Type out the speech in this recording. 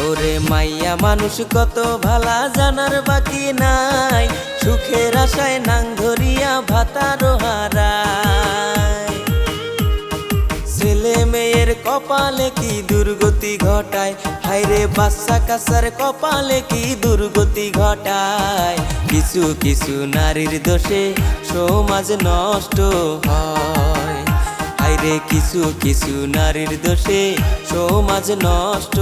ওরে মাইয়া মানুষ কত ভালা জানার বাকি নাই, সুখের আশায় নাং ধরিয়া ভাতারো হারায়। ছেলে মেয়ের কপালে কি দুর্গতি ঘটায়, হায়রে বাচ্চা কাচ্চার কপালে কি দুর্গতি ঘটায়। কিছু কিছু নারীর দোষে সমাজ নষ্ট হয়, হায়রে কিছু কিছু নারীর দোষে সমাজ নষ্ট